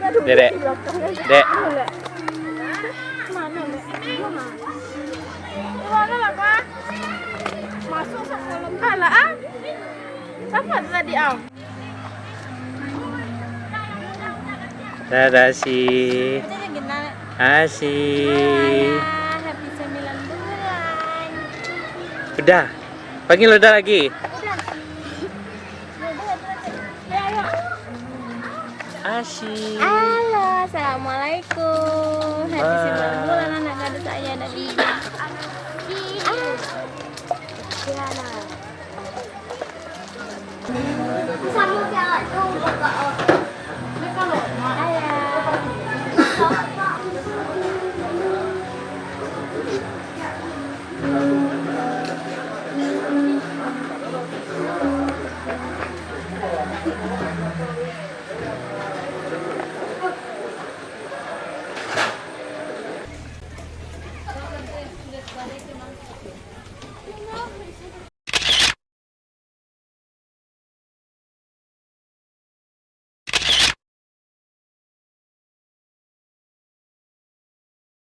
Dedek. Dek. Mana, Dek? Mana lah, Pak? Masuk sebelum kalah. Apa tadi, Am? Dadah si. Asi. Happy 9 bulan. Udah. Panggil udah lagi. Asi. Halo, assalamualaikum. Happy 9 bulan anak gadis saya dan ibu. Sama